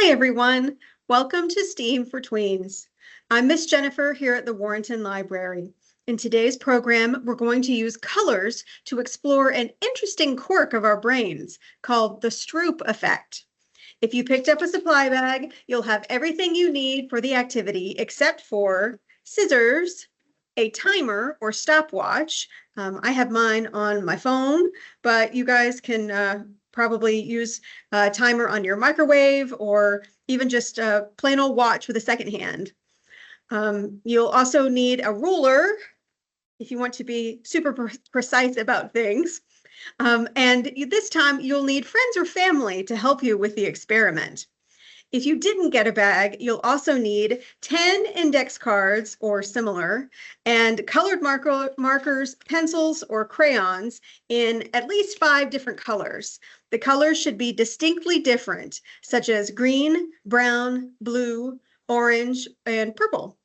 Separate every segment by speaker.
Speaker 1: Hi, everyone. Welcome to STEAM for Tweens. I'm Miss Jennifer here at the Warrenton Library. In today's program, we're going to use colors to explore an interesting quirk of our brains called the Stroop Effect. If you picked up a supply bag, you'll have everything you need for the activity except for scissors, a timer or stopwatch. I have mine on my phone, but you guys can probably use a timer on your microwave or even just a plain old watch with a second hand. You'll also need a ruler if you want to be super precise about things. And this time you'll need friends or family to help you with the experiment. If you didn't get a bag, you'll also need 10 index cards or similar and colored markers, pencils, or crayons in at least 5 different colors. The colors should be distinctly different, such as green, brown, blue, orange, and purple.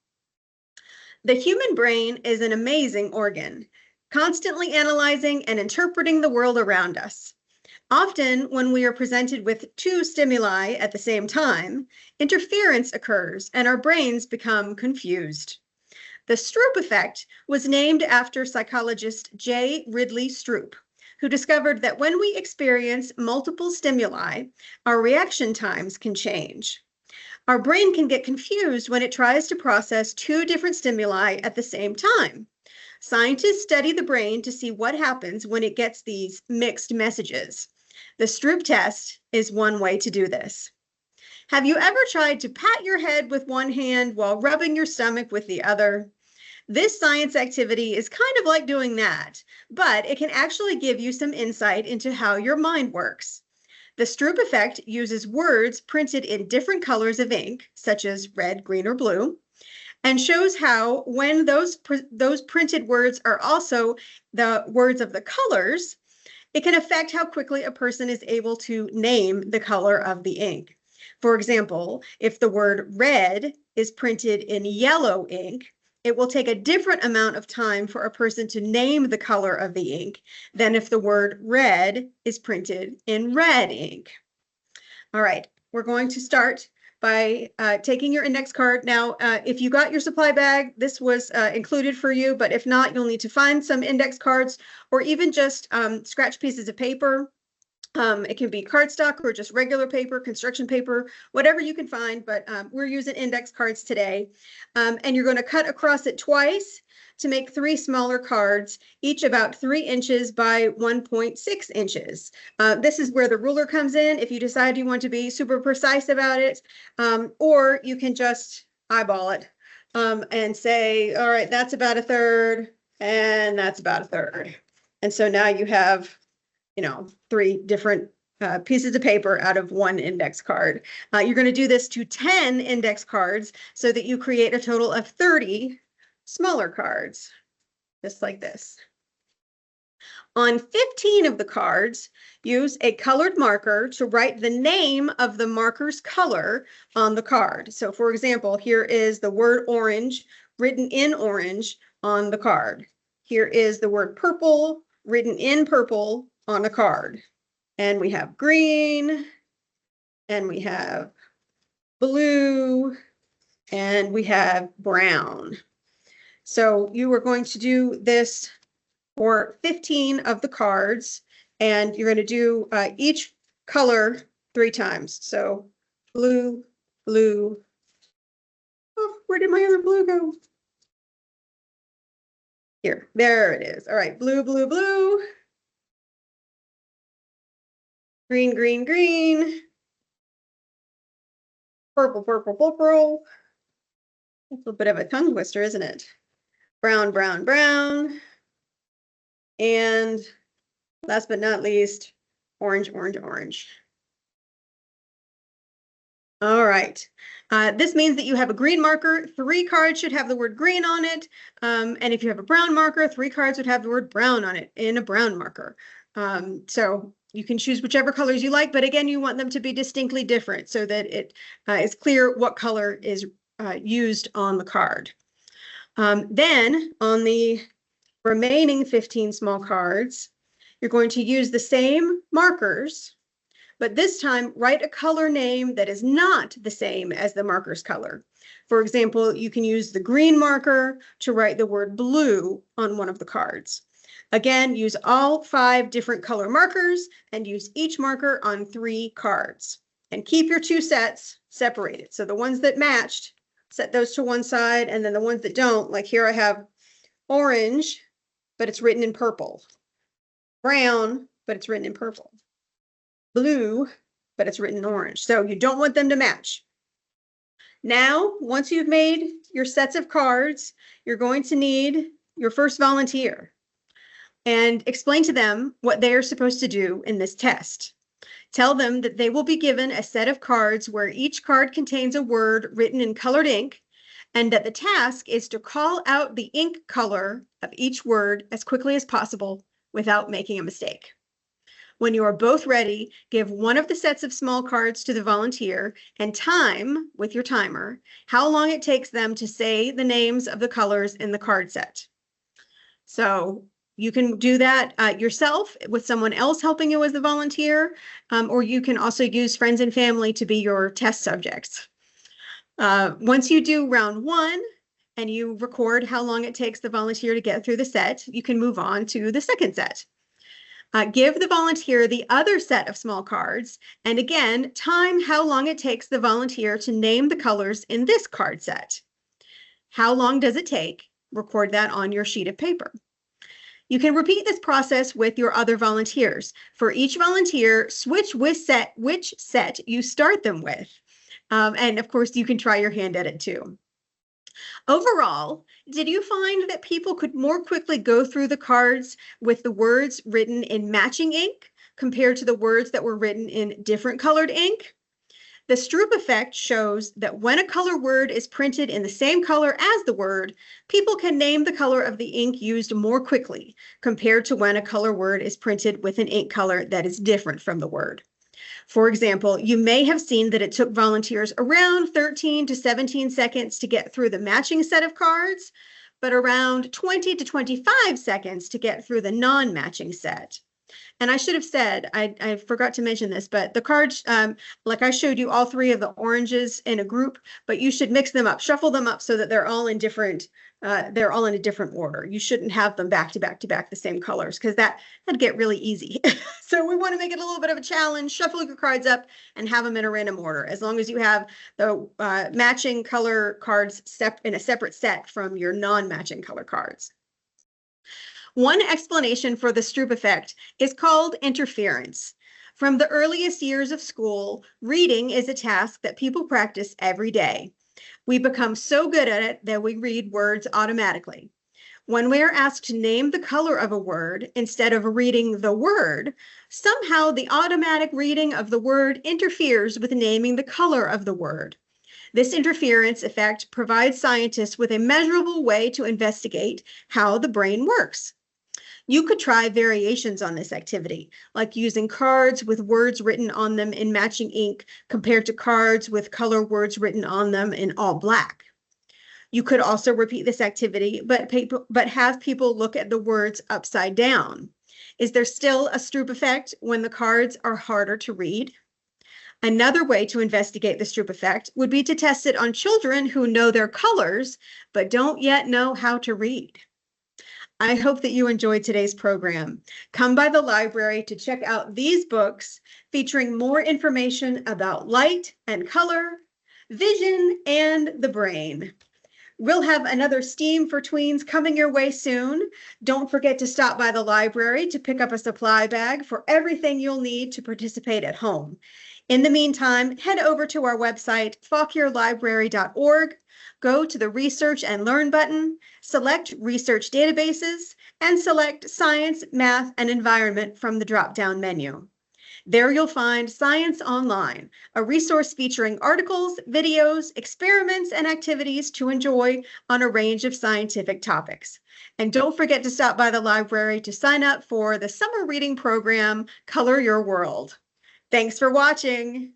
Speaker 1: The human brain is an amazing organ, constantly analyzing and interpreting the world around us. Often, when we are presented with 2 stimuli at the same time, interference occurs and our brains become confused. The Stroop effect was named after psychologist J. Ridley Stroop, who discovered that when we experience multiple stimuli, our reaction times can change. Our brain can get confused when it tries to process 2 different stimuli at the same time. Scientists study the brain to see what happens when it gets these mixed messages. The Stroop test is one way to do this. Have you ever tried to pat your head with one hand while rubbing your stomach with the other? This science activity is kind of like doing that, but it can actually give you some insight into how your mind works. The Stroop effect uses words printed in different colors of ink, such as red, green, or blue, and shows how when those printed words are also the words of the colors, it can affect how quickly a person is able to name the color of the ink. For example, if the word red is printed in yellow ink, it will take a different amount of time for a person to name the color of the ink than if the word red is printed in red ink. All right, we're going to start by taking your index card. Now, if you got your supply bag, this was included for you, but if not, you'll need to find some index cards or even just scratch pieces of paper. It can be cardstock or just regular paper, construction paper, whatever you can find, but we're using index cards today. And you're going to cut across it twice to make 3 smaller cards, each about 3 inches by 1.6 inches. This is where the ruler comes in if you decide you want to be super precise about it, or you can just eyeball it and say, all right, that's about 1/3, and that's about 1/3. And so now you have, 3 different pieces of paper out of 1 index card. You're going to do this to 10 index cards so that you create a total of 30 smaller cards, just like this. On 15 of the cards, use a colored marker to write the name of the marker's color on the card. So for example, here is the word orange written in orange on the card. Here is the word purple written in purple on the card. And we have green, and we have blue, and we have brown. So you are going to do this for 15 of the cards, and you're going to do each color 3 times. So blue, blue. Oh, where did my other blue go? Here, there it is. All right, blue, blue, blue. Green, green, green. Purple, purple, purple. That's a little bit of a tongue twister, isn't it? Brown, brown, brown. And last but not least, orange, orange, orange. All right. This means that you have a green marker. 3 cards should have the word green on it. And if you have a brown marker, 3 cards would have the word brown on it in a brown marker. So you can choose whichever colors you like, but again, you want them to be distinctly different so that it is clear what color is used on the card. Then on the remaining 15 small cards, you're going to use the same markers, but this time write a color name that is not the same as the marker's color. For example, you can use the green marker to write the word blue on one of the cards. Again, use all 5 different color markers and use each marker on 3 cards. And keep your 2 sets separated. So the ones that matched, set those to one side, and then the ones that don't, like here I have orange, but it's written in purple. Brown, but it's written in purple. Blue, but it's written in orange. So you don't want them to match. Now, once you've made your sets of cards, you're going to need your first volunteer and explain to them what they are supposed to do in this test. Tell them that they will be given a set of cards where each card contains a word written in colored ink, and that the task is to call out the ink color of each word as quickly as possible without making a mistake. When you are both ready, give one of the sets of small cards to the volunteer and time, with your timer, how long it takes them to say the names of the colors in the card set. So you can do that yourself with someone else helping you as the volunteer, or you can also use friends and family to be your test subjects. Once you do round 1 and you record how long it takes the volunteer to get through the set, you can move on to the second set. Give the volunteer the other set of small cards, and again, time how long it takes the volunteer to name the colors in this card set. How long does it take? Record that on your sheet of paper. You can repeat this process with your other volunteers. For each volunteer, switch which set you start them with. And of course, you can try your hand at it too. Overall, did you find that people could more quickly go through the cards with the words written in matching ink compared to the words that were written in different colored ink? The Stroop Effect shows that when a color word is printed in the same color as the word, people can name the color of the ink used more quickly compared to when a color word is printed with an ink color that is different from the word. For example, you may have seen that it took volunteers around 13 to 17 seconds to get through the matching set of cards, but around 20 to 25 seconds to get through the non-matching set. And I should have said, I forgot to mention this, but the cards, like I showed you all 3 of the oranges in a group, but you should mix them up, shuffle them up so that they're all in a different order. You shouldn't have them back to back to back the same colors, because that'd get really easy. So we want to make it a little bit of a challenge. Shuffle your cards up and have them in a random order, as long as you have the matching color cards in a separate set from your non-matching color cards. One explanation for the Stroop Effect is called interference. From the earliest years of school, reading is a task that people practice every day. We become so good at it that we read words automatically. When we are asked to name the color of a word instead of reading the word, somehow the automatic reading of the word interferes with naming the color of the word. This interference effect provides scientists with a measurable way to investigate how the brain works. You could try variations on this activity, like using cards with words written on them in matching ink compared to cards with color words written on them in all black. You could also repeat this activity, but have people look at the words upside down. Is there still a Stroop effect when the cards are harder to read? Another way to investigate the Stroop effect would be to test it on children who know their colors, but don't yet know how to read. I hope that you enjoyed today's program. Come by the library to check out these books featuring more information about light and color, vision, and the brain. We'll have another STEAM for Tweens coming your way soon. Don't forget to stop by the library to pick up a supply bag for everything you'll need to participate at home. In the meantime, head over to our website, faulknerlibrary.org, go to the Research and Learn button, select Research Databases, and select Science, Math, and Environment from the drop-down menu. There you'll find Science Online, a resource featuring articles, videos, experiments, and activities to enjoy on a range of scientific topics. And don't forget to stop by the library to sign up for the summer reading program, Color Your World. Thanks for watching.